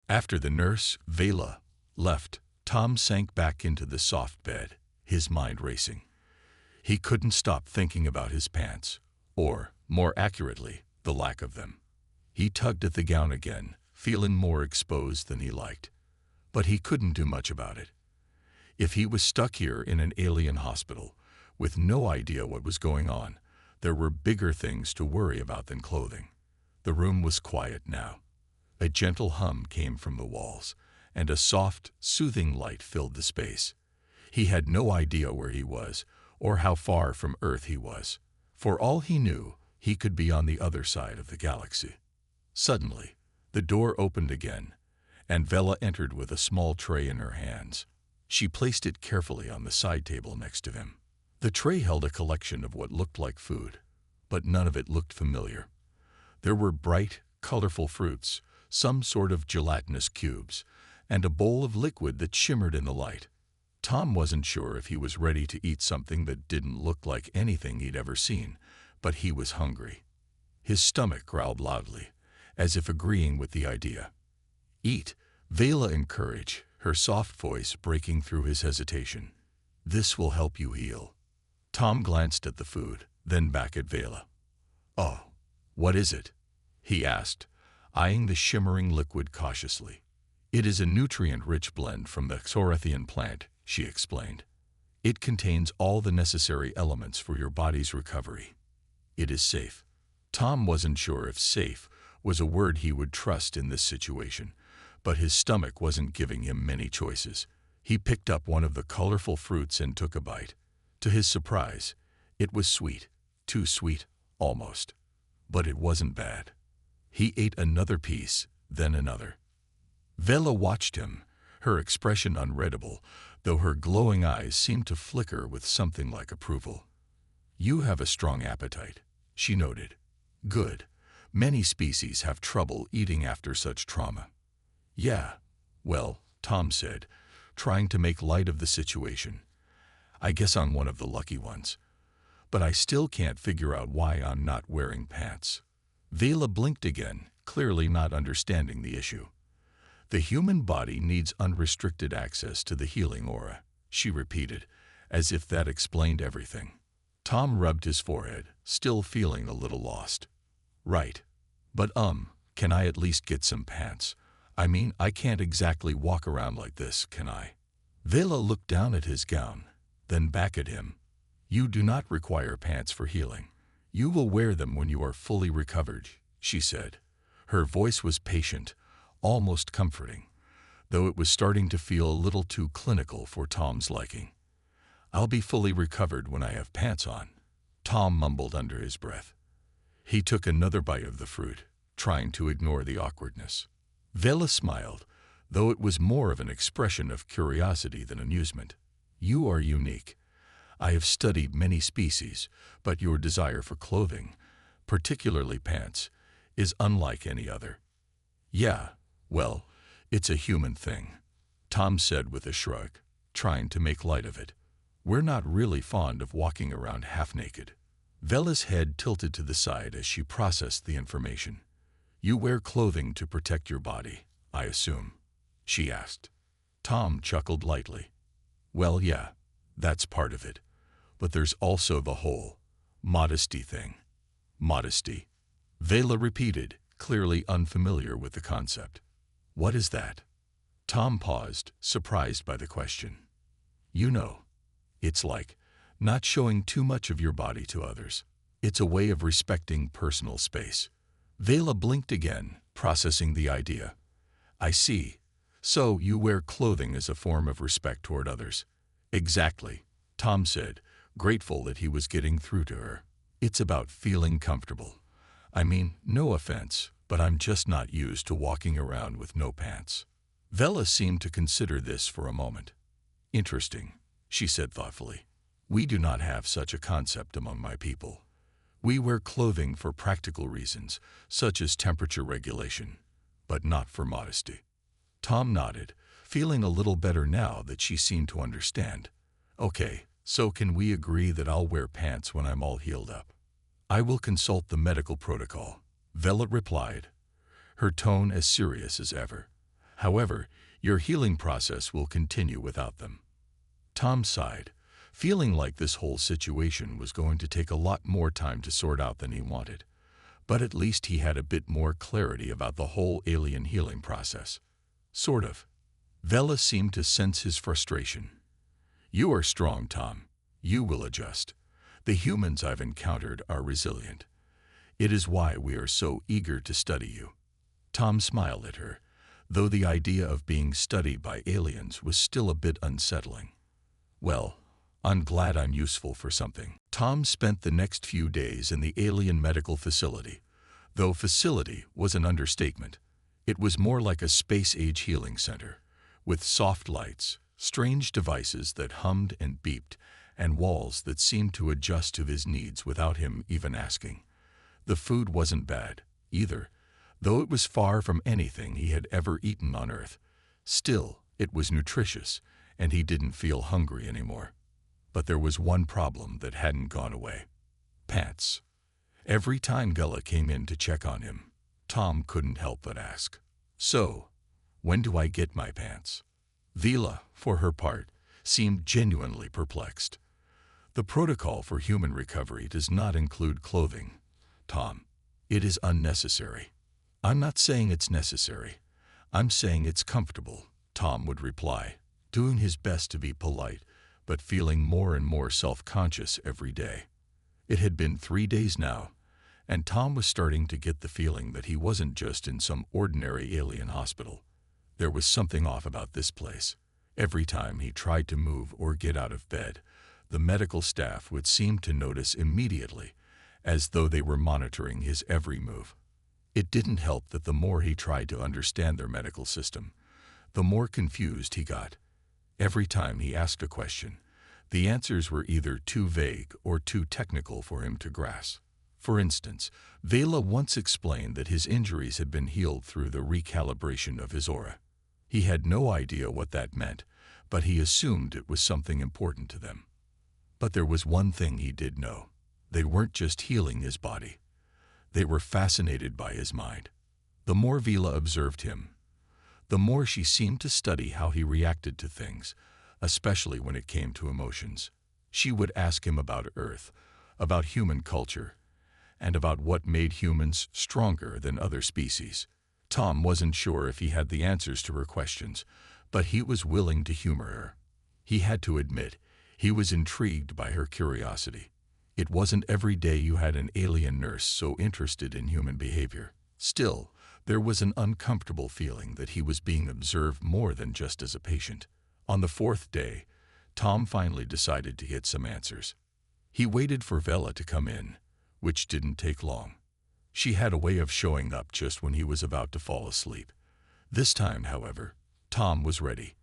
After the nurse, Vela, left, Tom sank back into the soft bed, his mind racing. He couldn't stop thinking about his pants, or, more accurately, the lack of them. He tugged at the gown again, feeling more exposed than he liked. But he couldn't do much about it. If he was stuck here in an alien hospital, with no idea what was going on, there were bigger things to worry about than clothing. The room was quiet now. A gentle hum came from the walls, and a soft, soothing light filled the space. He had no idea where he was, or how far from Earth he was. For all he knew, he could be on the other side of the galaxy. Suddenly, the door opened again, and Vela entered with a small tray in her hands. She placed it carefully on the side table next to him. The tray held a collection of what looked like food, but none of it looked familiar. There were bright, colorful fruits, some sort of gelatinous cubes, and a bowl of liquid that shimmered in the light. Tom wasn't sure if he was ready to eat something that didn't look like anything he'd ever seen, but he was hungry. His stomach growled loudly, as if agreeing with the idea. "Eat," Vela encouraged, her soft voice breaking through his hesitation. "This will help you heal." Tom glanced at the food, then back at Vela. "Oh, what is it?" he asked, eyeing the shimmering liquid cautiously. "It is a nutrient-rich blend from the Xorathian plant," she explained. "It contains all the necessary elements for your body's recovery. It is safe." Tom wasn't sure if safe was a word he would trust in this situation, but his stomach wasn't giving him many choices. He picked up one of the colorful fruits and took a bite. To his surprise, it was sweet, too sweet, almost. But it wasn't bad. He ate another piece, then another. Vela watched him, her expression unreadable, though her glowing eyes seemed to flicker with something like approval. "You have a strong appetite," she noted. "Good. Many species have trouble eating after such trauma." "Yeah, well," Tom said, trying to make light of the situation. "I guess I'm one of the lucky ones. But I still can't figure out why I'm not wearing pants." Vela blinked again, clearly not understanding the issue. "The human body needs unrestricted access to the healing aura," she repeated, as if that explained everything. Tom rubbed his forehead, still feeling a little lost. "Right. But can I at least get some pants? I mean, I can't exactly walk around like this, can I?" Vela looked down at his gown, then back at him. "You do not require pants for healing. You will wear them when you are fully recovered," she said. Her voice was patient, almost comforting, though it was starting to feel a little too clinical for Tom's liking. "I'll be fully recovered when I have pants on," Tom mumbled under his breath. He took another bite of the fruit, trying to ignore the awkwardness. Vela smiled, though it was more of an expression of curiosity than amusement. "You are unique. I have studied many species, but your desire for clothing, particularly pants, is unlike any other." "Yeah, well, it's a human thing," Tom said with a shrug, trying to make light of it. "We're not really fond of walking around half-naked." Vela's head tilted to the side as she processed the information. "You wear clothing to protect your body, I assume?" she asked. Tom chuckled lightly. "Well, yeah, that's part of it. But there's also the whole modesty thing." "Modesty?" Vela repeated, clearly unfamiliar with the concept. "What is that?" Tom paused, surprised by the question. "You know, it's like not showing too much of your body to others. It's a way of respecting personal space." Vela blinked again, processing the idea. "I see. So you wear clothing as a form of respect toward others." "Exactly," Tom said, grateful that he was getting through to her. "It's about feeling comfortable. I mean, no offense, but I'm just not used to walking around with no pants." Vela seemed to consider this for a moment. "Interesting," she said thoughtfully. "We do not have such a concept among my people. We wear clothing for practical reasons, such as temperature regulation, but not for modesty." Tom nodded, feeling a little better now that she seemed to understand. "Okay, so can we agree that I'll wear pants when I'm all healed up?" "I will consult the medical protocol," Vela replied, her tone as serious as ever. However, your healing process will continue without them. Tom sighed, feeling like this whole situation was going to take a lot more time to sort out than he wanted. But at least he had a bit more clarity about the whole alien healing process. Sort of. Vela seemed to sense his frustration. You are strong, Tom. You will adjust. The humans I've encountered are resilient. It is why we are so eager to study you. Tom smiled at her, though the idea of being studied by aliens was still a bit unsettling. Well, I'm glad I'm useful for something. Tom spent the next few days in the alien medical facility, though facility was an understatement. It was more like a space-age healing center, with soft lights, strange devices that hummed and beeped, and walls that seemed to adjust to his needs without him even asking. The food wasn't bad, either, though it was far from anything he had ever eaten on Earth. Still, it was nutritious, and he didn't feel hungry anymore. But there was one problem that hadn't gone away. Pants. Every time Vela came in to check on him, Tom couldn't help but ask, "So, when do I get my pants?" Vela, for her part, seemed genuinely perplexed. The protocol for human recovery does not include clothing, Tom. It is unnecessary. I'm not saying it's necessary. I'm saying it's comfortable, Tom would reply, doing his best to be polite, but feeling more and more self-conscious every day. It had been 3 days now, and Tom was starting to get the feeling that he wasn't just in some ordinary alien hospital. There was something off about this place. Every time he tried to move or get out of bed, the medical staff would seem to notice immediately, as though they were monitoring his every move. It didn't help that the more he tried to understand their medical system, the more confused he got. Every time he asked a question, the answers were either too vague or too technical for him to grasp. For instance, Vela once explained that his injuries had been healed through the recalibration of his aura. He had no idea what that meant, but he assumed it was something important to them. But there was one thing he did know. They weren't just healing his body. They were fascinated by his mind. The more Vela observed him, the more she seemed to study how he reacted to things, especially when it came to emotions. She would ask him about Earth, about human culture, and about what made humans stronger than other species. Tom wasn't sure if he had the answers to her questions, but he was willing to humor her. He had to admit, he was intrigued by her curiosity. It wasn't every day you had an alien nurse so interested in human behavior. Still, there was an uncomfortable feeling that he was being observed more than just as a patient. On the 4th day, Tom finally decided to get some answers. He waited for Vela to come in, which didn't take long. She had a way of showing up just when he was about to fall asleep. This time, however, Tom was ready.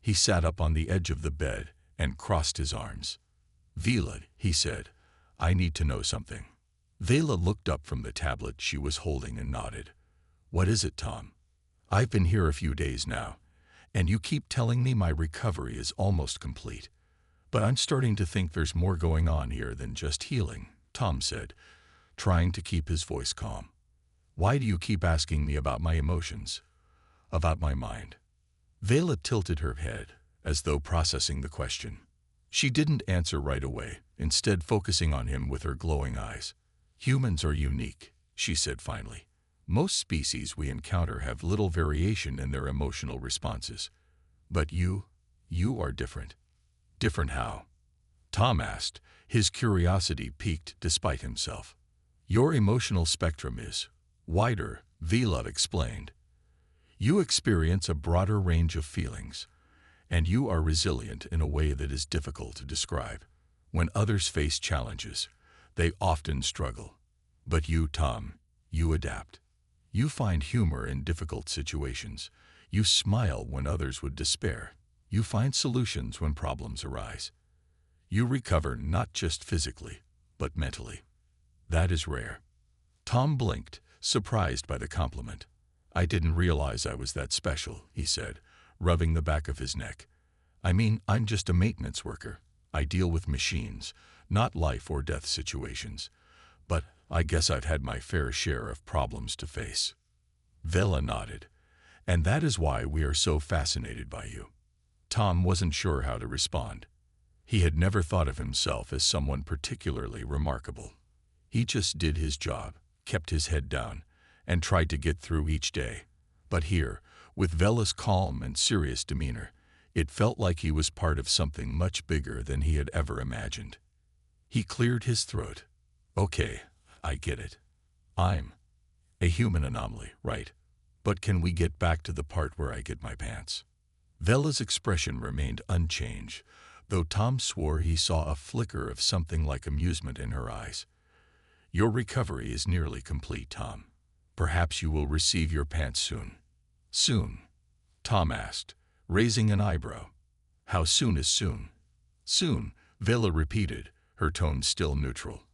He sat up on the edge of the bed and crossed his arms. "Vela," he said, "I need to know something." Vela looked up from the tablet she was holding and nodded. "What is it, Tom? I've been here a few days now, and you keep telling me my recovery is almost complete. But I'm starting to think there's more going on here than just healing," Tom said, trying to keep his voice calm. "Why do you keep asking me about my emotions? About my mind?" Vela tilted her head, as though processing the question. She didn't answer right away, instead focusing on him with her glowing eyes. "Humans are unique," she said finally. "Most species we encounter have little variation in their emotional responses. But you are different." "Different how?" Tom asked, his curiosity piqued despite himself. "Your emotional spectrum is wider," Vela explained. "You experience a broader range of feelings, and you are resilient in a way that is difficult to describe. When others face challenges, they often struggle. But you, Tom, you adapt. You find humor in difficult situations. You smile when others would despair. You find solutions when problems arise. You recover not just physically, but mentally. That is rare." Tom blinked, surprised by the compliment. "I didn't realize I was that special," he said, rubbing the back of his neck. "I mean, I'm just a maintenance worker. I deal with machines, not life or death situations. But I guess I've had my fair share of problems to face." Vela nodded, And that is why we are so fascinated by you." Tom wasn't sure how to respond. He had never thought of himself as someone particularly remarkable. He just did his job, kept his head down, and tried to get through each day. But here, with Vela's calm and serious demeanor, it felt like he was part of something much bigger than he had ever imagined. He cleared his throat. "Okay, I get it. I'm a human anomaly, right? But can we get back to the part where I get my pants?" Vela's expression remained unchanged, though Tom swore he saw a flicker of something like amusement in her eyes. "Your recovery is nearly complete, Tom. Perhaps you will receive your pants soon." "Soon?" Tom asked, raising an eyebrow. "How soon is soon?" "Soon," Vela repeated, her tone still neutral.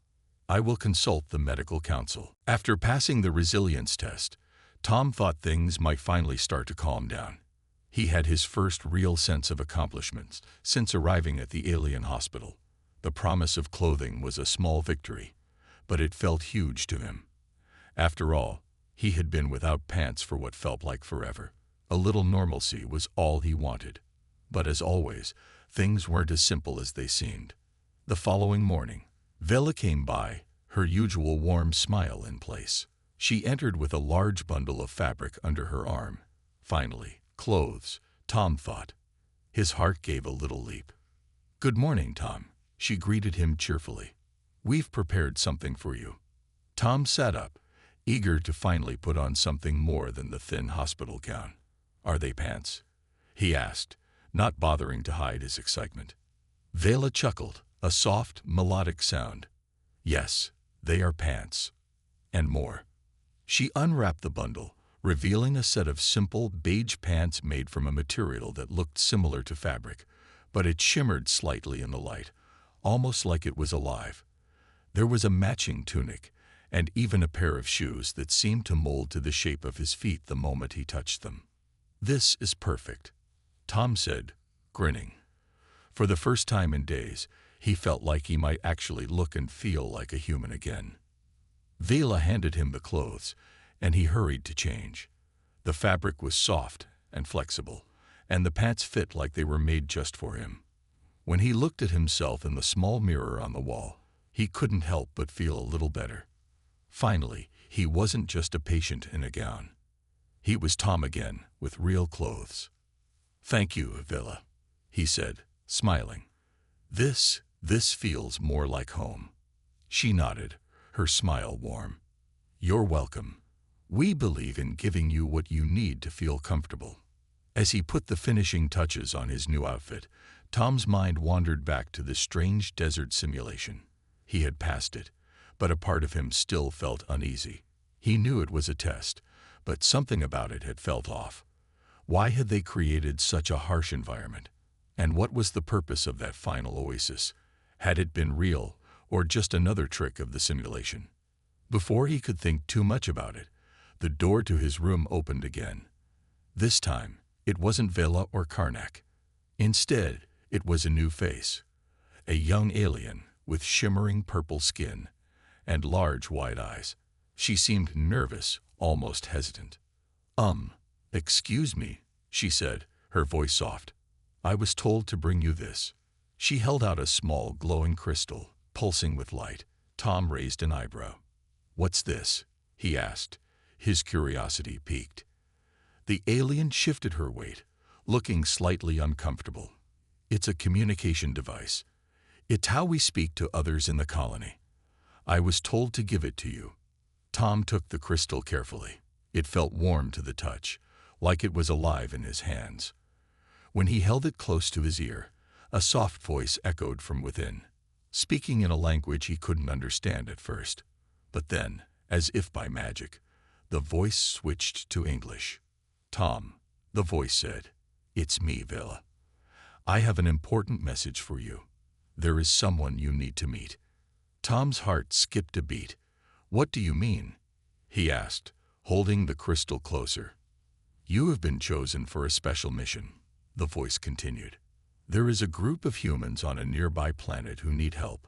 "I will consult the medical council." After passing the resilience test, Tom thought things might finally start to calm down. He had his first real sense of accomplishments since arriving at the alien hospital. The promise of clothing was a small victory, but it felt huge to him. After all, he had been without pants for what felt like forever. A little normalcy was all he wanted. But as always, things weren't as simple as they seemed. The following morning, Vela came by, her usual warm smile in place. She entered with a large bundle of fabric under her arm. Finally, clothes, Tom thought. His heart gave a little leap. "Good morning, Tom," she greeted him cheerfully. "We've prepared something for you." Tom sat up, eager to finally put on something more than the thin hospital gown. "Are they pants?" he asked, not bothering to hide his excitement. Vela chuckled, a soft, melodic sound. "Yes, they are pants. And more." She unwrapped the bundle, revealing a set of simple, beige pants made from a material that looked similar to fabric, but it shimmered slightly in the light, almost like it was alive. There was a matching tunic, and even a pair of shoes that seemed to mold to the shape of his feet the moment he touched them. "This is perfect," Tom said, grinning. For the first time in days, he felt like he might actually look and feel like a human again. Vela handed him the clothes, and he hurried to change. The fabric was soft and flexible, and the pants fit like they were made just for him. When he looked at himself in the small mirror on the wall, he couldn't help but feel a little better. Finally, he wasn't just a patient in a gown. He was Tom again, with real clothes. "Thank you, Vela," he said, smiling. This feels more like home." She nodded, her smile warm. "You're welcome. We believe in giving you what you need to feel comfortable." As he put the finishing touches on his new outfit, Tom's mind wandered back to the strange desert simulation. He had passed it, but a part of him still felt uneasy. He knew it was a test, but something about it had felt off. Why had they created such a harsh environment? And what was the purpose of that final oasis? Had it been real, or just another trick of the simulation? Before he could think too much about it, the door to his room opened again. This time, it wasn't Vela or Karnak. Instead, it was a new face. A young alien with shimmering purple skin and large wide eyes. She seemed nervous, almost hesitant. Excuse me," she said, her voice soft. "I was told to bring you this." She held out a small glowing crystal, pulsing with light. Tom raised an eyebrow. "What's this?" he asked, his curiosity piqued. The alien shifted her weight, looking slightly uncomfortable. "It's a communication device. It's how we speak to others in the colony. I was told to give it to you." Tom took the crystal carefully. It felt warm to the touch, like it was alive in his hands. When he held it close to his ear, a soft voice echoed from within, speaking in a language he couldn't understand at first. But then, as if by magic, the voice switched to English. "Tom," the voice said, "it's me, Vela. I have an important message for you. There is someone you need to meet." Tom's heart skipped a beat. "What do you mean?" he asked, holding the crystal closer. "You have been chosen for a special mission," the voice continued. "There is a group of humans on a nearby planet who need help.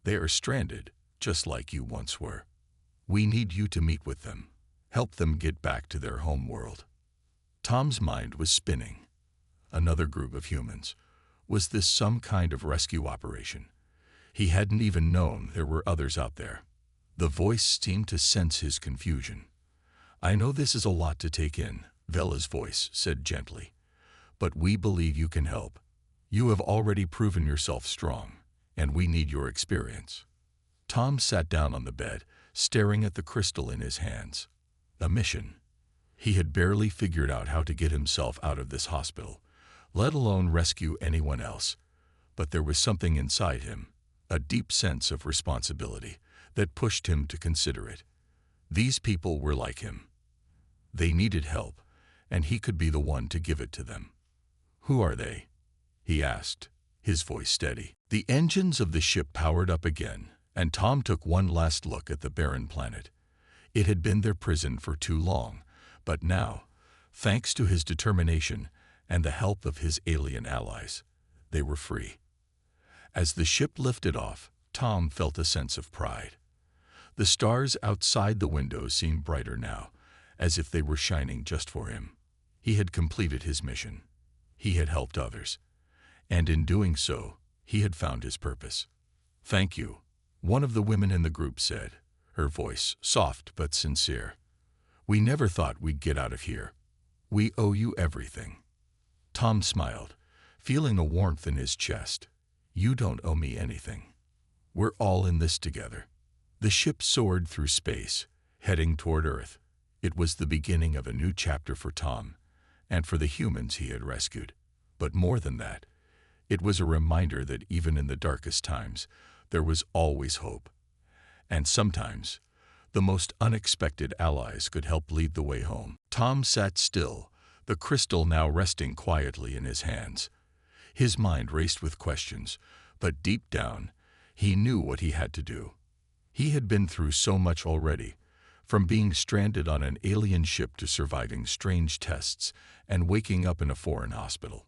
They are stranded, just like you once were. We need you to meet with them, help them get back to their home world." Tom's mind was spinning. Another group of humans. Was this some kind of rescue operation? He hadn't even known there were others out there. The voice seemed to sense his confusion. "I know this is a lot to take in," Vela's voice said gently, "but we believe you can help. You have already proven yourself strong, and we need your experience." Tom sat down on the bed, staring at the crystal in his hands. A mission. He had barely figured out how to get himself out of this hospital, let alone rescue anyone else. But there was something inside him, a deep sense of responsibility, that pushed him to consider it. These people were like him. They needed help, and he could be the one to give it to them. "Who are they?" he asked, his voice steady. The engines of the ship powered up again, and Tom took one last look at the barren planet. It had been their prison for too long, but now, thanks to his determination and the help of his alien allies, they were free. As the ship lifted off, Tom felt a sense of pride. The stars outside the window seemed brighter now, as if they were shining just for him. He had completed his mission. He had helped others. And in doing so, he had found his purpose. "Thank you," one of the women in the group said, her voice soft but sincere. "We never thought we'd get out of here. We owe you everything." Tom smiled, feeling a warmth in his chest. "You don't owe me anything. We're all in this together." The ship soared through space, heading toward Earth. It was the beginning of a new chapter for Tom, and for the humans he had rescued. But more than that, it was a reminder that even in the darkest times, there was always hope. And sometimes, the most unexpected allies could help lead the way home. Tom sat still, the crystal now resting quietly in his hands. His mind raced with questions, but deep down, he knew what he had to do. He had been through so much already, from being stranded on an alien ship to surviving strange tests and waking up in a foreign hospital.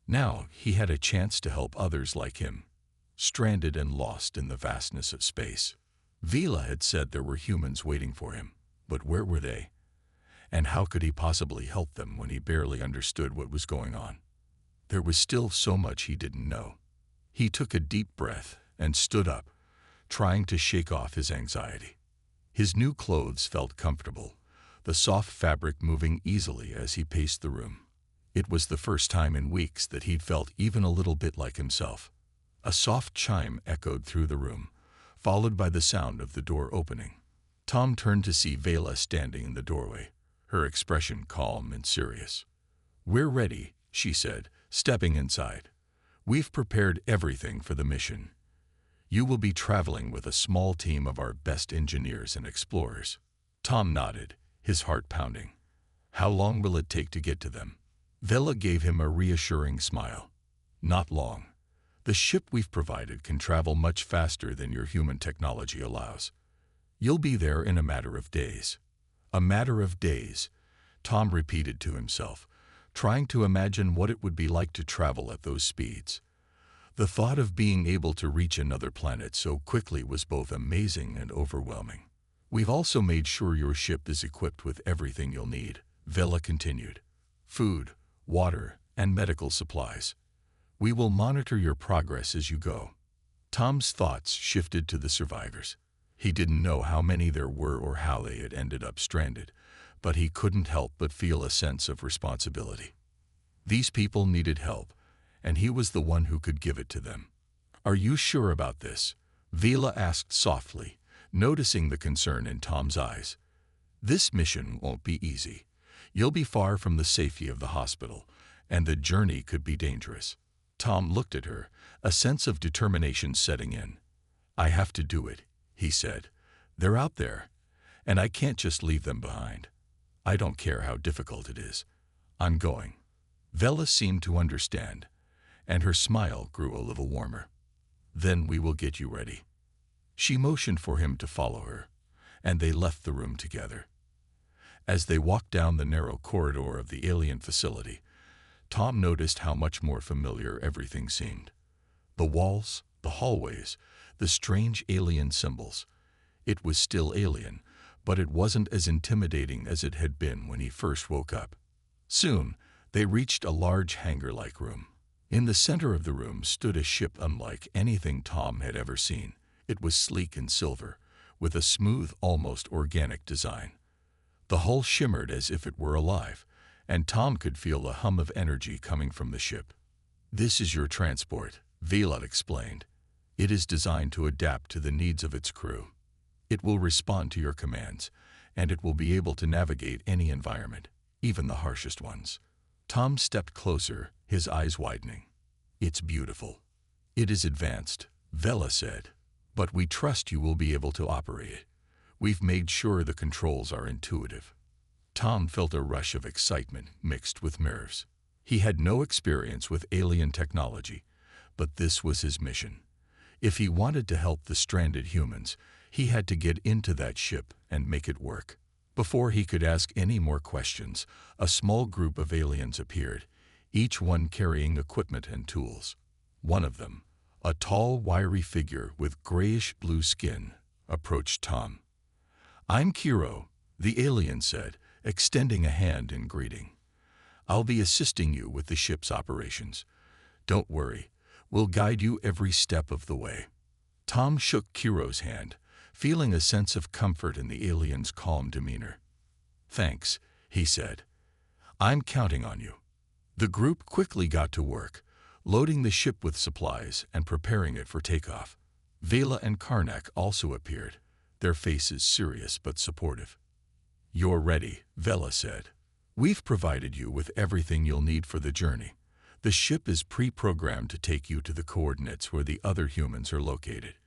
Now he had a chance to help others like him, stranded and lost in the vastness of space. Vela had said there were humans waiting for him, but where were they? And how could he possibly help them when he barely understood what was going on? There was still so much he didn't know. He took a deep breath and stood up, trying to shake off his anxiety. His new clothes felt comfortable, the soft fabric moving easily as he paced the room. It was the first time in weeks that he'd felt even a little bit like himself. A soft chime echoed through the room, followed by the sound of the door opening. Tom turned to see Vela standing in the doorway, her expression calm and serious. "We're ready," she said, stepping inside. "We've prepared everything for the mission. You will be traveling with a small team of our best engineers and explorers." Tom nodded, his heart pounding. "How long will it take to get to them?" Vela gave him a reassuring smile. "Not long. The ship we've provided can travel much faster than your human technology allows. You'll be there in a matter of days." "A matter of days," Tom repeated to himself, trying to imagine what it would be like to travel at those speeds. The thought of being able to reach another planet so quickly was both amazing and overwhelming. "We've also made sure your ship is equipped with everything you'll need," Vela continued. "Food, water, and medical supplies. We will monitor your progress as you go." Tom's thoughts shifted to the survivors. He didn't know how many there were or how they had ended up stranded, but he couldn't help but feel a sense of responsibility. These people needed help, and he was the one who could give it to them. "Are you sure about this?" Vela asked softly, noticing the concern in Tom's eyes. "This mission won't be easy. You'll be far from the safety of the hospital, and the journey could be dangerous." Tom looked at her, a sense of determination setting in. "I have to do it," he said. "They're out there, and I can't just leave them behind. I don't care how difficult it is. I'm going." Vela seemed to understand, and her smile grew a little warmer. "Then we will get you ready." She motioned for him to follow her, and they left the room together. As they walked down the narrow corridor of the alien facility, Tom noticed how much more familiar everything seemed. The walls, the hallways, the strange alien symbols. It was still alien, but it wasn't as intimidating as it had been when he first woke up. Soon, they reached a large hangar-like room. In the center of the room stood a ship unlike anything Tom had ever seen. It was sleek and silver, with a smooth, almost organic design. The hull shimmered as if it were alive, and Tom could feel the hum of energy coming from the ship. "This is your transport," Vela explained. "It is designed to adapt to the needs of its crew. It will respond to your commands, and it will be able to navigate any environment, even the harshest ones." Tom stepped closer, his eyes widening. "It's beautiful. It is advanced," Vela said, "but we trust you will be able to operate it. We've made sure the controls are intuitive." Tom felt a rush of excitement mixed with nerves. He had no experience with alien technology, but this was his mission. If he wanted to help the stranded humans, he had to get into that ship and make it work. Before he could ask any more questions, a small group of aliens appeared, each one carrying equipment and tools. One of them, a tall, wiry figure with grayish-blue skin, approached Tom. "I'm Kiro," the alien said, extending a hand in greeting. "I'll be assisting you with the ship's operations. Don't worry, we'll guide you every step of the way." Tom shook Kiro's hand, feeling a sense of comfort in the alien's calm demeanor. "Thanks," he said. "I'm counting on you." The group quickly got to work, loading the ship with supplies and preparing it for takeoff. Vela and Karnak also appeared, their faces serious but supportive. "You're ready," Vela said. "We've provided you with everything you'll need for the journey. The ship is pre-programmed to take you to the coordinates where the other humans are located.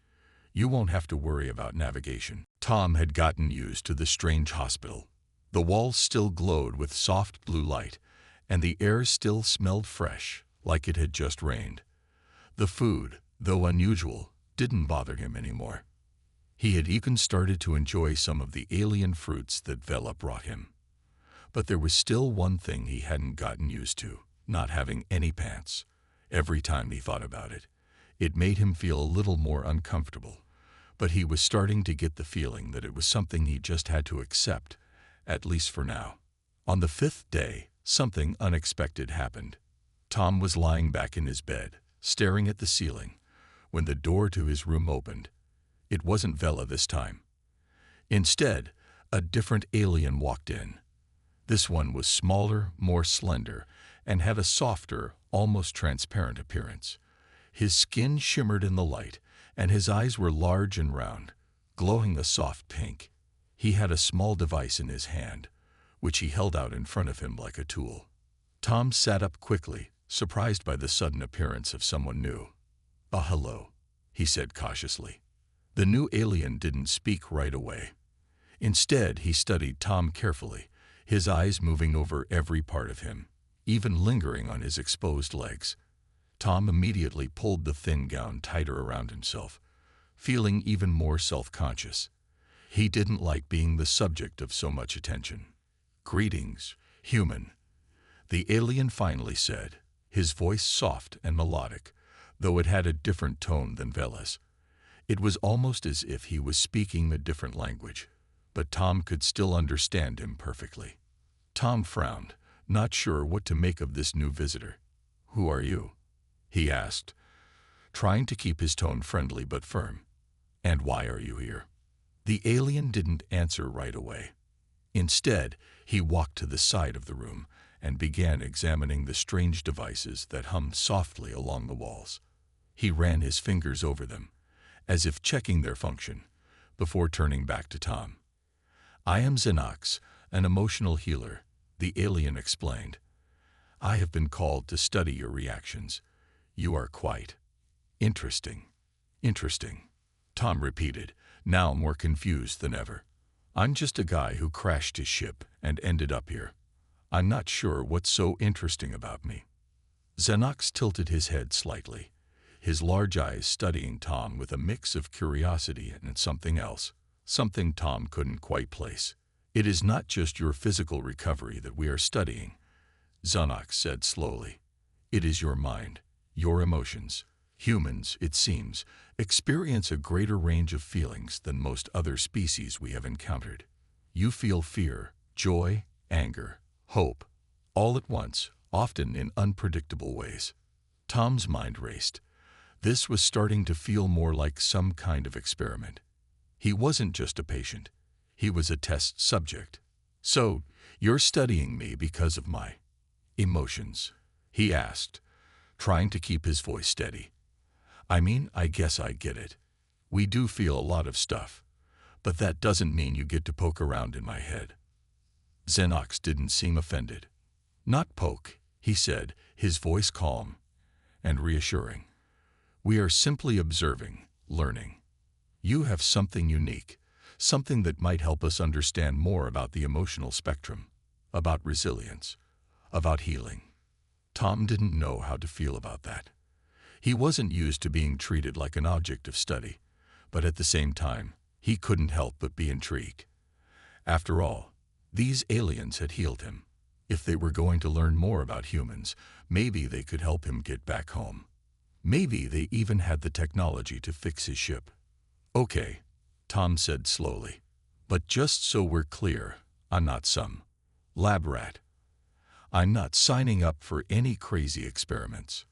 You won't have to worry about navigation." Tom had gotten used to the strange hospital. The walls still glowed with soft blue light, and the air still smelled fresh, like it had just rained. The food, though unusual, didn't bother him anymore. He had even started to enjoy some of the alien fruits that Vela brought him. But there was still one thing he hadn't gotten used to, not having any pants. Every time he thought about it, it made him feel a little more uncomfortable. But he was starting to get the feeling that it was something he just had to accept, at least for now. On the 5th day, something unexpected happened. Tom was lying back in his bed, staring at the ceiling, when the door to his room opened. It wasn't Vela this time. Instead, a different alien walked in. This one was smaller, more slender, and had a softer, almost transparent appearance. His skin shimmered in the light, and his eyes were large and round, glowing a soft pink. He had a small device in his hand, which he held out in front of him like a tool. Tom sat up quickly, surprised by the sudden appearance of someone new. Hello," he said cautiously. The new alien didn't speak right away. Instead, he studied Tom carefully, his eyes moving over every part of him, even lingering on his exposed legs. Tom immediately pulled the thin gown tighter around himself, feeling even more self-conscious. He didn't like being the subject of so much attention. "Greetings, human," the alien finally said, his voice soft and melodic, though it had a different tone than Vela's. It was almost as if he was speaking a different language, but Tom could still understand him perfectly. Tom frowned, not sure what to make of this new visitor. "Who are you?" he asked, trying to keep his tone friendly but firm. "And why are you here?" The alien didn't answer right away. Instead, he walked to the side of the room and began examining the strange devices that hummed softly along the walls. He ran his fingers over them, as if checking their function, before turning back to Tom. "I am Xenox, an emotional healer," the alien explained. "I have been called to study your reactions. You are quite interesting." "Interesting," Tom repeated, now more confused than ever. "I'm just a guy who crashed his ship and ended up here. I'm not sure what's so interesting about me." Xenox tilted his head slightly, his large eyes studying Tom with a mix of curiosity and something else, something Tom couldn't quite place. "It is not just your physical recovery that we are studying," Xenox said slowly. "It is your mind, your emotions. Humans, it seems, experience a greater range of feelings than most other species we have encountered. You feel fear, joy, anger, hope, all at once, often in unpredictable ways. Tom's mind raced. This was starting to feel more like some kind of experiment. He wasn't just a patient. He was a test subject. "So, you're studying me because of my emotions?" he asked, trying to keep his voice steady. "I mean, I guess I get it. We do feel a lot of stuff. But that doesn't mean you get to poke around in my head." Xenox didn't seem offended. "Not poke," he said, his voice calm and reassuring. "We are simply observing, learning. You have something unique, something that might help us understand more about the emotional spectrum, about resilience, about healing." Tom didn't know how to feel about that. He wasn't used to being treated like an object of study, but at the same time, he couldn't help but be intrigued. After all, these aliens had healed him. If they were going to learn more about humans, maybe they could help him get back home. Maybe they even had the technology to fix his ship. "Okay," Tom said slowly. "But just so we're clear, I'm not some lab rat. I'm not signing up for any crazy experiments."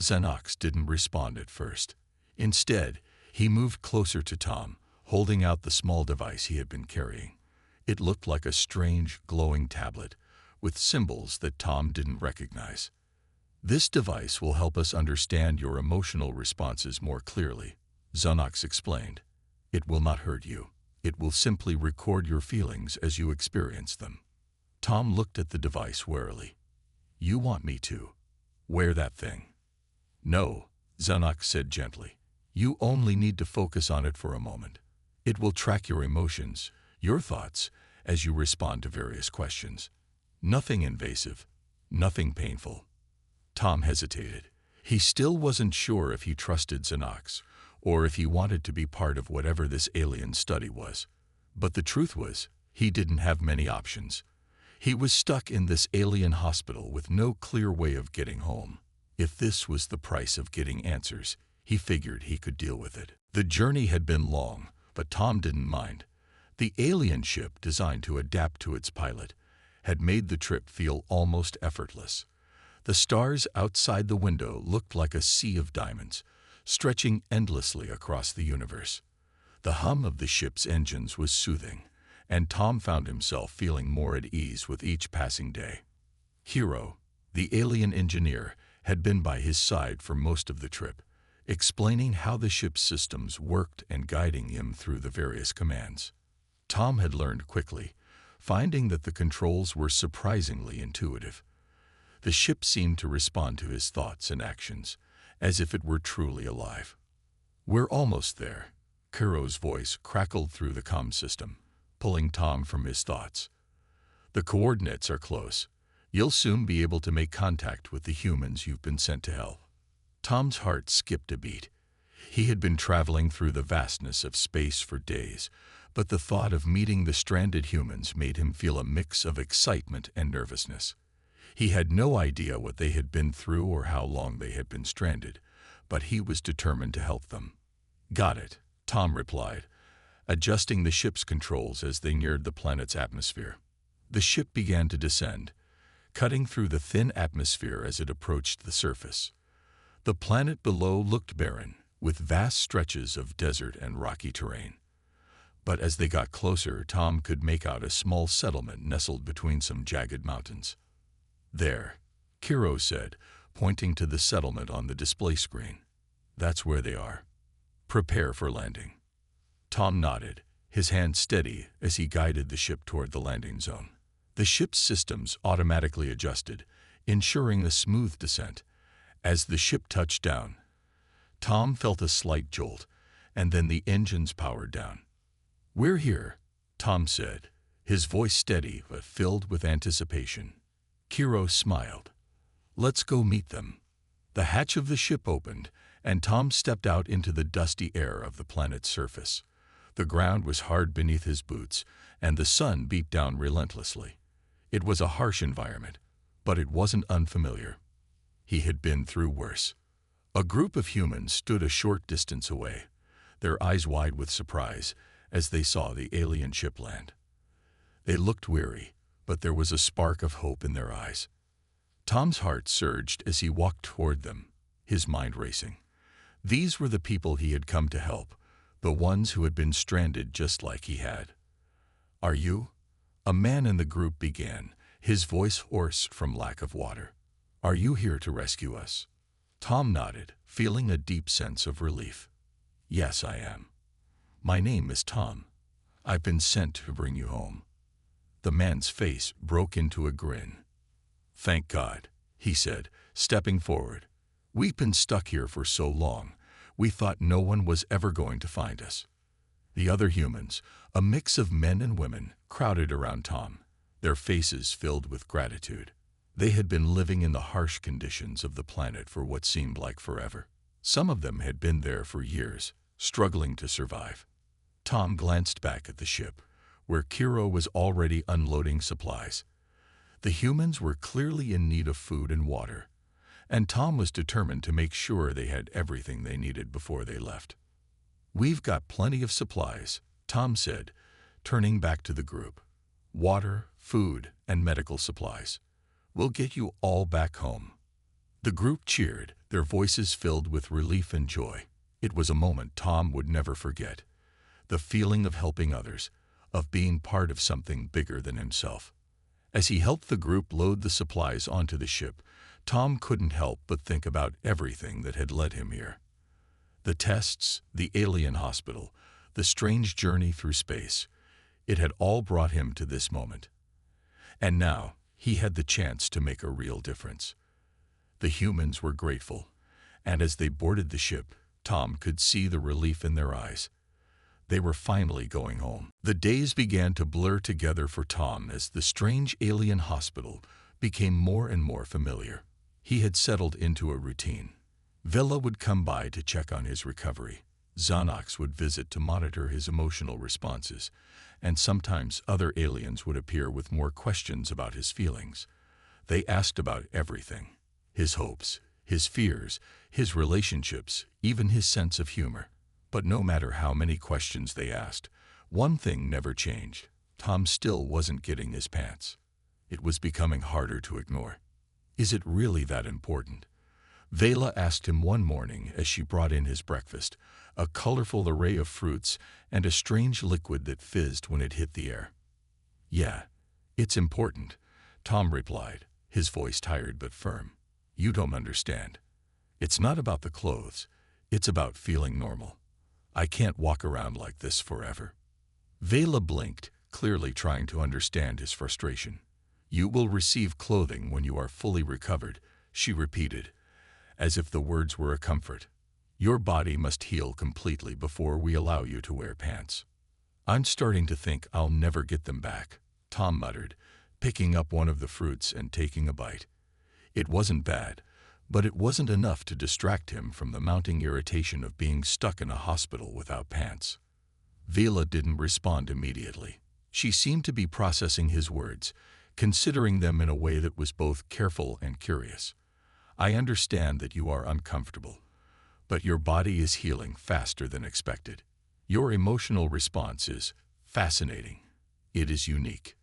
Xenox didn't respond at first. Instead, he moved closer to Tom, holding out the small device he had been carrying. It looked like a strange, glowing tablet, with symbols that Tom didn't recognize. "This device will help us understand your emotional responses more clearly," Xenox explained. "It will not hurt you. It will simply record your feelings as you experience them." Tom looked at the device warily. "You want me to wear that thing?" "No," Xenox said gently. "You only need to focus on it for a moment. It will track your emotions, your thoughts, as you respond to various questions. Nothing invasive, nothing painful." Tom hesitated. He still wasn't sure if he trusted Xenox, or if he wanted to be part of whatever this alien study was. But the truth was, he didn't have many options. He was stuck in this alien hospital with no clear way of getting home. If this was the price of getting answers, he figured he could deal with it. The journey had been long, but Tom didn't mind. The alien ship, designed to adapt to its pilot, had made the trip feel almost effortless. The stars outside the window looked like a sea of diamonds, stretching endlessly across the universe. The hum of the ship's engines was soothing, and Tom found himself feeling more at ease with each passing day. Hiro, the alien engineer, had been by his side for most of the trip, explaining how the ship's systems worked and guiding him through the various commands. Tom had learned quickly, finding that the controls were surprisingly intuitive. The ship seemed to respond to his thoughts and actions, as if it were truly alive. "We're almost there," Kuro's voice crackled through the comm system, pulling Tom from his thoughts. "The coordinates are close. You'll soon be able to make contact with the humans you've been sent to help." Tom's heart skipped a beat. He had been traveling through the vastness of space for days, but the thought of meeting the stranded humans made him feel a mix of excitement and nervousness. He had no idea what they had been through or how long they had been stranded, but he was determined to help them. "Got it," Tom replied, adjusting the ship's controls as they neared the planet's atmosphere. The ship began to descend, cutting through the thin atmosphere as it approached the surface. The planet below looked barren, with vast stretches of desert and rocky terrain. But as they got closer, Tom could make out a small settlement nestled between some jagged mountains. "There," Kiro said, pointing to the settlement on the display screen. "That's where they are. Prepare for landing." Tom nodded, his hand steady as he guided the ship toward the landing zone. The ship's systems automatically adjusted, ensuring a smooth descent. As the ship touched down, Tom felt a slight jolt, and then the engines powered down. "We're here," Tom said, his voice steady but filled with anticipation. Kiro smiled. "Let's go meet them." The hatch of the ship opened, and Tom stepped out into the dusty air of the planet's surface. The ground was hard beneath his boots, and the sun beat down relentlessly. It was a harsh environment, but it wasn't unfamiliar. He had been through worse. A group of humans stood a short distance away, their eyes wide with surprise as they saw the alien ship land. They looked weary, but there was a spark of hope in their eyes. Tom's heart surged as he walked toward them, his mind racing. These were the people he had come to help, the ones who had been stranded just like he had. "Are you?" A man in the group began, his voice hoarse from lack of water. "Are you here to rescue us?" Tom nodded, feeling a deep sense of relief. "Yes, I am. My name is Tom. I've been sent to bring you home." The man's face broke into a grin. "Thank God," he said, stepping forward. "We've been stuck here for so long, we thought no one was ever going to find us." The other humans, a mix of men and women, crowded around Tom, their faces filled with gratitude. They had been living in the harsh conditions of the planet for what seemed like forever. Some of them had been there for years, struggling to survive. Tom glanced back at the ship, where Kiro was already unloading supplies. The humans were clearly in need of food and water, and Tom was determined to make sure they had everything they needed before they left. "We've got plenty of supplies," Tom said, turning back to the group. "Water, food, and medical supplies. We'll get you all back home." The group cheered, their voices filled with relief and joy. It was a moment Tom would never forget. The feeling of helping others, of being part of something bigger than himself. As he helped the group load the supplies onto the ship, Tom couldn't help but think about everything that had led him here. The tests, the alien hospital, the strange journey through space. It had all brought him to this moment. And now, he had the chance to make a real difference. The humans were grateful, and as they boarded the ship, Tom could see the relief in their eyes. They were finally going home. The days began to blur together for Tom as the strange alien hospital became more and more familiar. He had settled into a routine. Vela would come by to check on his recovery. Xanax would visit to monitor his emotional responses, and sometimes other aliens would appear with more questions about his feelings. They asked about everything: his hopes, his fears, his relationships, even his sense of humor. But no matter how many questions they asked, one thing never changed. Tom still wasn't getting his pants. It was becoming harder to ignore. Is it really that important? Vela asked him one morning as she brought in his breakfast, a colorful array of fruits and a strange liquid that fizzed when it hit the air. "Yeah, it's important," Tom replied, his voice tired but firm. "You don't understand. It's not about the clothes. It's about feeling normal. I can't walk around like this forever." Vela blinked, clearly trying to understand his frustration. "You will receive clothing when you are fully recovered," she repeated, as if the words were a comfort. "Your body must heal completely before we allow you to wear pants." "I'm starting to think I'll never get them back," Tom muttered, picking up one of the fruits and taking a bite. It wasn't bad, but it wasn't enough to distract him from the mounting irritation of being stuck in a hospital without pants. Vela didn't respond immediately. She seemed to be processing his words, considering them in a way that was both careful and curious. "I understand that you are uncomfortable, but your body is healing faster than expected. Your emotional response is fascinating. It is unique."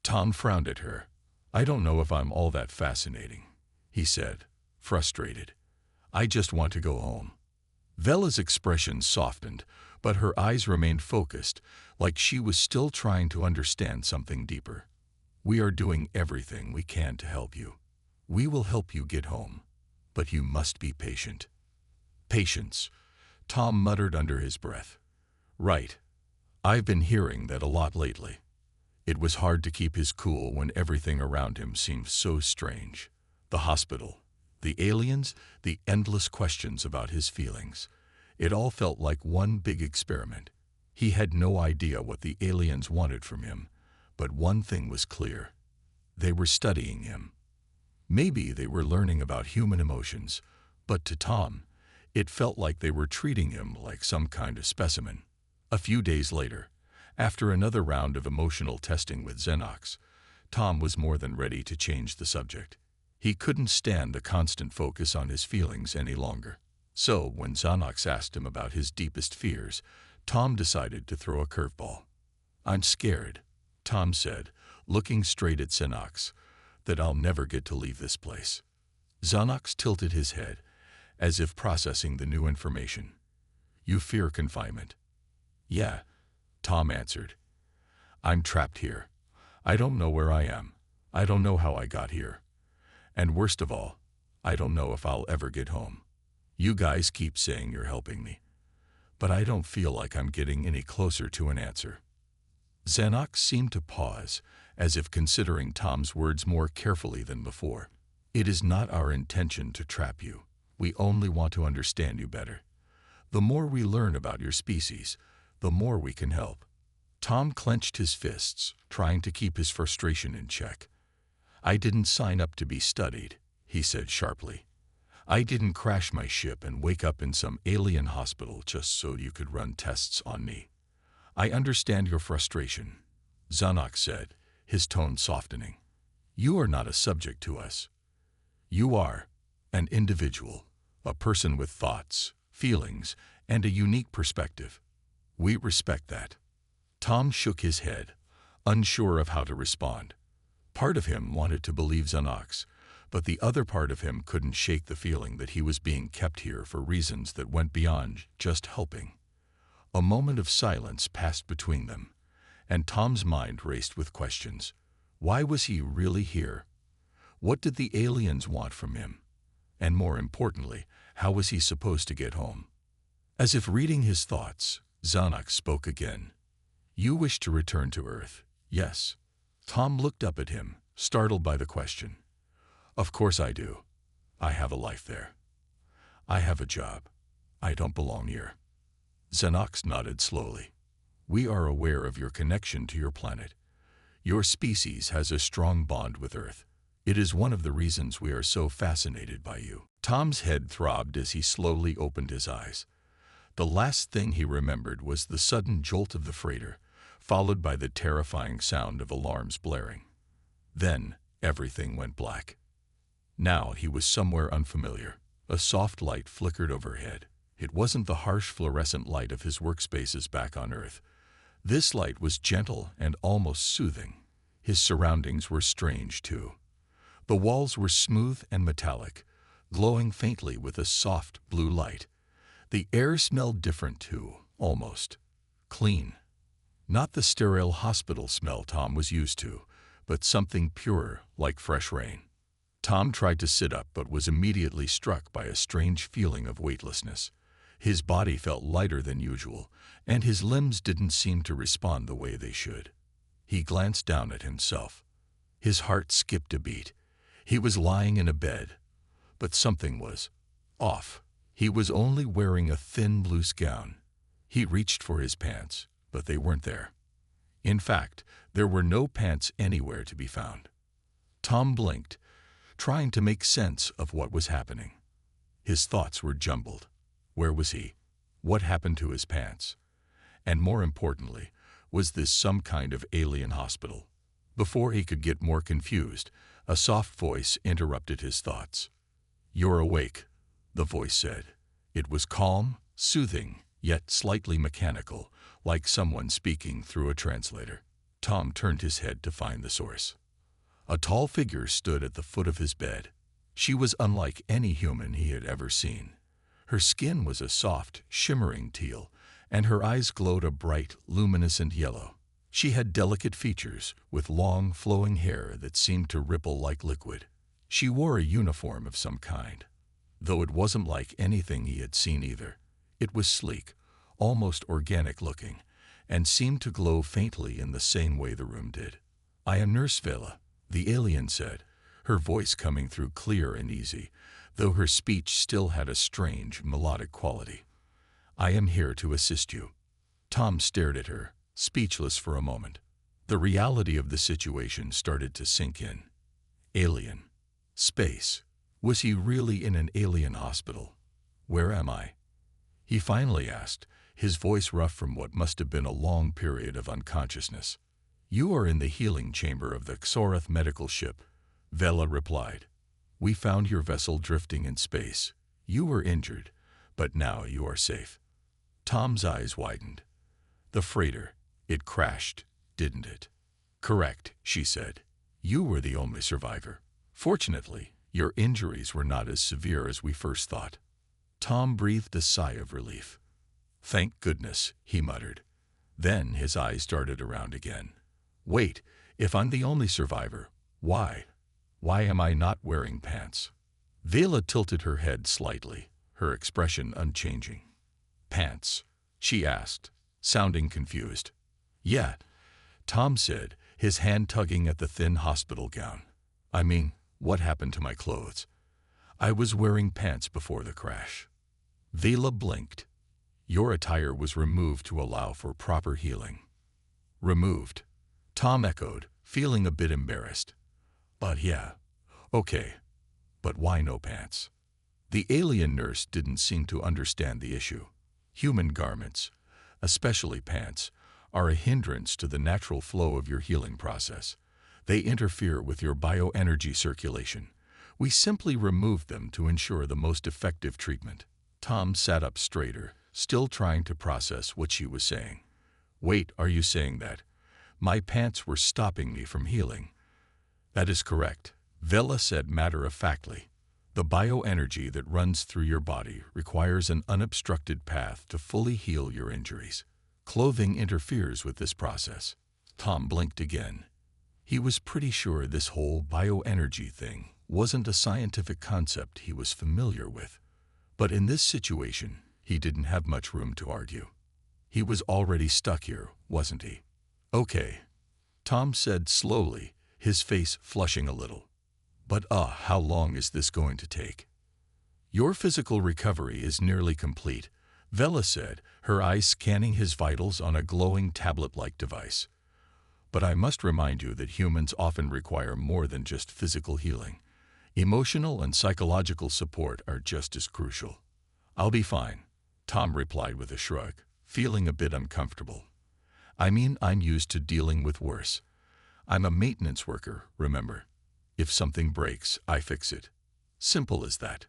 Tom frowned at her. "I don't know if I'm all that fascinating," he said, frustrated. "I just want to go home." Vela's expression softened, but her eyes remained focused, like she was still trying to understand something deeper. "We are doing everything we can to help you. We will help you get home, but you must be patient." "Patience," Tom muttered under his breath. "Right. I've been hearing that a lot lately." It was hard to keep his cool when everything around him seemed so strange. The hospital, the aliens, the endless questions about his feelings. It all felt like one big experiment. He had no idea what the aliens wanted from him, but one thing was clear. They were studying him. Maybe they were learning about human emotions, but to Tom, it felt like they were treating him like some kind of specimen. A few days later, after another round of emotional testing with Xenox, Tom was more than ready to change the subject. He couldn't stand the constant focus on his feelings any longer. So, when Xenox asked him about his deepest fears, Tom decided to throw a curveball. "I'm scared," Tom said, looking straight at Xenox. that I'll never get to leave this place. Xanax tilted his head, as if processing the new information. You fear confinement? Yeah, Tom answered. I'm trapped here. I don't know where I am. I don't know how I got here. And worst of all, I don't know if I'll ever get home. You guys keep saying you're helping me, but I don't feel like I'm getting any closer to an answer. Xanax seemed to pause, as if considering Tom's words more carefully than before. It is not our intention to trap you. We only want to understand you better. The more we learn about your species, the more we can help. Tom clenched his fists, trying to keep his frustration in check. I didn't sign up to be studied, he said sharply. I didn't crash my ship and wake up in some alien hospital just so you could run tests on me. I understand your frustration, Xanax said, his tone softening. You are not a subject to us. You are an individual, a person with thoughts, feelings, and a unique perspective. We respect that. Tom shook his head, unsure of how to respond. Part of him wanted to believe Xanax, but the other part of him couldn't shake the feeling that he was being kept here for reasons that went beyond just helping. A moment of silence passed between them, and Tom's mind raced with questions. Why was he really here? What did the aliens want from him? And more importantly, how was he supposed to get home? As if reading his thoughts, Xanax spoke again. You wish to return to Earth, yes. Tom looked up at him, startled by the question. Of course I do. I have a life there. I have a job. I don't belong here. Xanax nodded slowly. We are aware of your connection to your planet. Your species has a strong bond with Earth. It is one of the reasons we are so fascinated by you. Tom's head throbbed as he slowly opened his eyes. The last thing he remembered was the sudden jolt of the freighter, followed by the terrifying sound of alarms blaring. Then everything went black. Now he was somewhere unfamiliar. A soft light flickered overhead. It wasn't the harsh fluorescent light of his workspaces back on Earth. This light was gentle and almost soothing. His surroundings were strange, too. The walls were smooth and metallic, glowing faintly with a soft blue light. The air smelled different, too, almost clean. Not the sterile hospital smell Tom was used to, but something purer, like fresh rain. Tom tried to sit up but was immediately struck by a strange feeling of weightlessness. His body felt lighter than usual, and his limbs didn't seem to respond the way they should. He glanced down at himself. His heart skipped a beat. He was lying in a bed, but something was off. He was only wearing a thin, loose gown. He reached for his pants, but they weren't there. In fact, there were no pants anywhere to be found. Tom blinked, trying to make sense of what was happening. His thoughts were jumbled. Where was he? What happened to his pants? And more importantly, was this some kind of alien hospital? Before he could get more confused, a soft voice interrupted his thoughts. You're awake, the voice said. It was calm, soothing, yet slightly mechanical, like someone speaking through a translator. Tom turned his head to find the source. A tall figure stood at the foot of his bed. She was unlike any human he had ever seen. Her skin was a soft, shimmering teal, and her eyes glowed a bright, luminescent yellow. She had delicate features, with long, flowing hair that seemed to ripple like liquid. She wore a uniform of some kind, though it wasn't like anything he had seen either. It was sleek, almost organic-looking, and seemed to glow faintly in the same way the room did. I am Nurse Vela, the alien said, her voice coming through clear and easy, though her speech still had a strange, melodic quality. I am here to assist you. Tom stared at her, speechless for a moment. The reality of the situation started to sink in. Alien. Space. Was he really in an alien hospital? Where am I? He finally asked, his voice rough from what must have been a long period of unconsciousness. You are in the healing chamber of the Xorath medical ship, Vela replied. We found your vessel drifting in space. You were injured, but now you are safe. Tom's eyes widened. The freighter, it crashed, didn't it? Correct, she said. You were the only survivor. Fortunately, your injuries were not as severe as we first thought." Tom breathed a sigh of relief. "Thank goodness," he muttered. Then his eyes darted around again. "Wait, if I'm the only survivor, why? Why am I not wearing pants?" Vela tilted her head slightly, her expression unchanging. "Pants?" she asked, sounding confused. "Yeah," Tom said, his hand tugging at the thin hospital gown. "I mean, what happened to my clothes? I was wearing pants before the crash." Vela blinked. "Your attire was removed to allow for proper healing." "Removed?" Tom echoed, feeling a bit embarrassed. "But yeah, okay. But why no pants?" The alien nurse didn't seem to understand the issue. "Human garments, especially pants, are a hindrance to the natural flow of your healing process. They interfere with your bioenergy circulation. We simply removed them to ensure the most effective treatment." Tom sat up straighter, still trying to process what she was saying. "Wait, are you saying that my pants were stopping me from healing?" "That is correct," Vela said matter-of-factly. "The bioenergy that runs through your body requires an unobstructed path to fully heal your injuries. Clothing interferes with this process." Tom blinked again. He was pretty sure this whole bioenergy thing wasn't a scientific concept he was familiar with. But in this situation, he didn't have much room to argue. He was already stuck here, wasn't he? "Okay," Tom said slowly, his face flushing a little. "But how long is this going to take?" "Your physical recovery is nearly complete," Vela said, her eyes scanning his vitals on a glowing tablet-like device. "But I must remind you that humans often require more than just physical healing. Emotional and psychological support are just as crucial." "I'll be fine," Tom replied with a shrug, feeling a bit uncomfortable. "I mean, I'm used to dealing with worse. I'm a maintenance worker, remember? If something breaks, I fix it. Simple as that."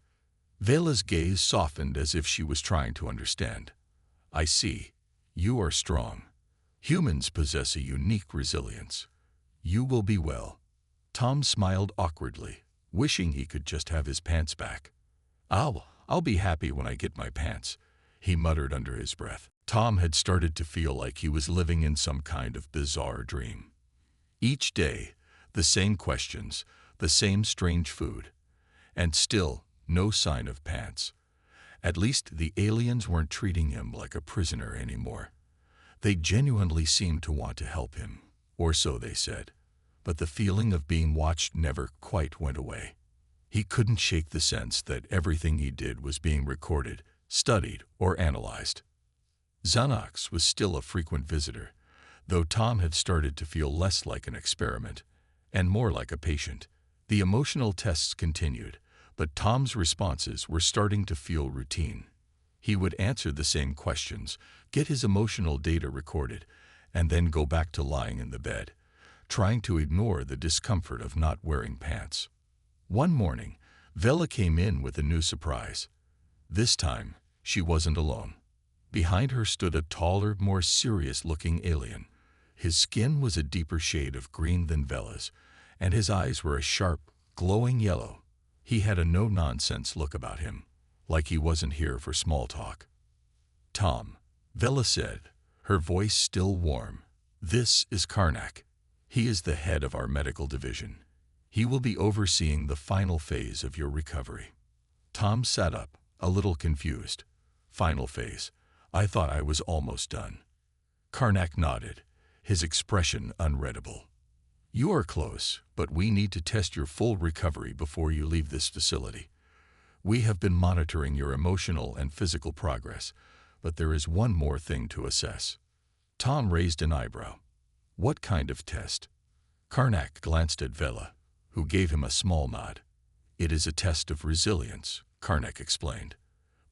Vela's gaze softened as if she was trying to understand. "I see. You are strong. Humans possess a unique resilience. You will be well." Tom smiled awkwardly, wishing he could just have his pants back. I'll be happy when I get my pants," he muttered under his breath. Tom had started to feel like he was living in some kind of bizarre dream. Each day, the same questions, the same strange food, and still no sign of pants. At least the aliens weren't treating him like a prisoner anymore. They genuinely seemed to want to help him, or so they said. But the feeling of being watched never quite went away. He couldn't shake the sense that everything he did was being recorded, studied, or analyzed. Xanax was still a frequent visitor, though Tom had started to feel less like an experiment and more like a patient. The emotional tests continued, but Tom's responses were starting to feel routine. He would answer the same questions, get his emotional data recorded, and then go back to lying in the bed, trying to ignore the discomfort of not wearing pants. One morning, Vela came in with a new surprise. This time, she wasn't alone. Behind her stood a taller, more serious-looking alien. His skin was a deeper shade of green than Vela's, and his eyes were a sharp, glowing yellow. He had a no-nonsense look about him, like he wasn't here for small talk. "Tom," Vela said, her voice still warm, "this is Karnak. He is the head of our medical division. He will be overseeing the final phase of your recovery." Tom sat up, a little confused. "Final phase? I thought I was almost done." Karnak nodded, his expression unreadable. "You are close, but we need to test your full recovery before you leave this facility. We have been monitoring your emotional and physical progress, but there is one more thing to assess." Tom raised an eyebrow. "What kind of test?" Karnak glanced at Vela, who gave him a small nod. "It is a test of resilience," Karnak explained.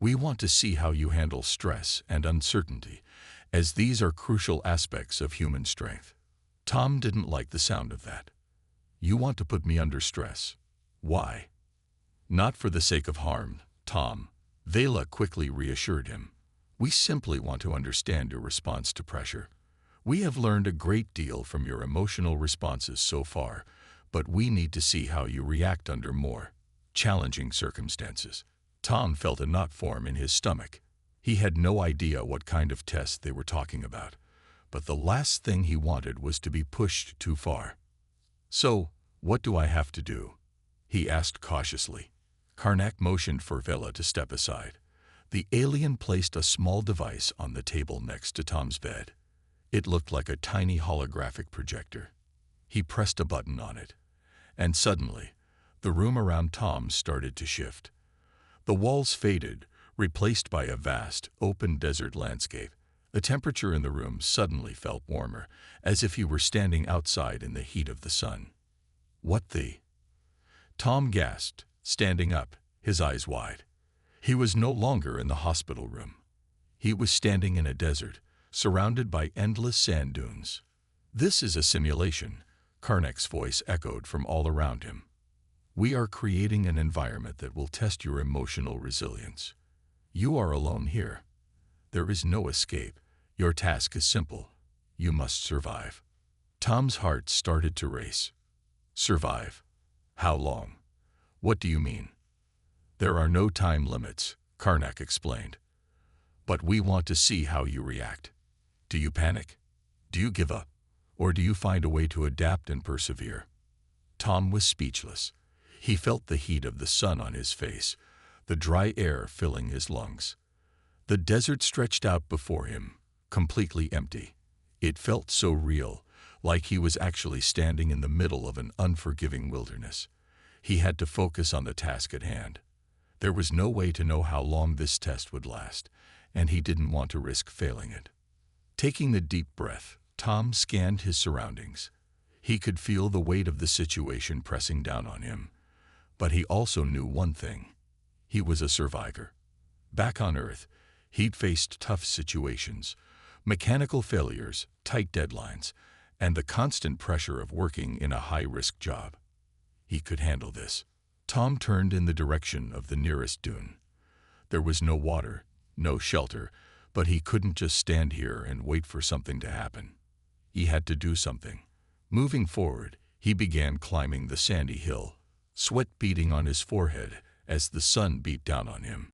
"We want to see how you handle stress and uncertainty, as these are crucial aspects of human strength." Tom didn't like the sound of that. "You want to put me under stress? Why?" "Not for the sake of harm, Tom," Vela quickly reassured him. "We simply want to understand your response to pressure. We have learned a great deal from your emotional responses so far, but we need to see how you react under more challenging circumstances. Tom felt a knot form in his stomach. He had no idea what kind of test they were talking about, but the last thing he wanted was to be pushed too far. "So, what do I have to do?" he asked cautiously. Karnak motioned for Vela to step aside. The alien placed a small device on the table next to Tom's bed. It looked like a tiny holographic projector. He pressed a button on it, and suddenly, the room around Tom started to shift. The walls faded, replaced by a vast, open desert landscape. The temperature in the room suddenly felt warmer, as if he were standing outside in the heat of the sun. "What the?" Tom gasped, standing up, his eyes wide. He was no longer in the hospital room. He was standing in a desert, surrounded by endless sand dunes. "This is a simulation," Karnak's voice echoed from all around him. "We are creating an environment that will test your emotional resilience. You are alone here. There is no escape. Your task is simple. You must survive." Tom's heart started to race. "Survive? How long? What do you mean?" "There are no time limits," Karnak explained. "But we want to see how you react. Do you panic? Do you give up? Or do you find a way to adapt and persevere?" Tom was speechless. He felt the heat of the sun on his face, the dry air filling his lungs. The desert stretched out before him, completely empty. It felt so real, like he was actually standing in the middle of an unforgiving wilderness. He had to focus on the task at hand. There was no way to know how long this test would last, and he didn't want to risk failing it. Taking the deep breath, Tom scanned his surroundings. He could feel the weight of the situation pressing down on him. But he also knew one thing. He was a survivor. Back on Earth, he'd faced tough situations, mechanical failures, tight deadlines, and the constant pressure of working in a high-risk job. He could handle this. Tom turned in the direction of the nearest dune. There was no water, no shelter, but he couldn't just stand here and wait for something to happen. He had to do something. Moving forward, he began climbing the sandy hill, sweat beading on his forehead as the sun beat down on him.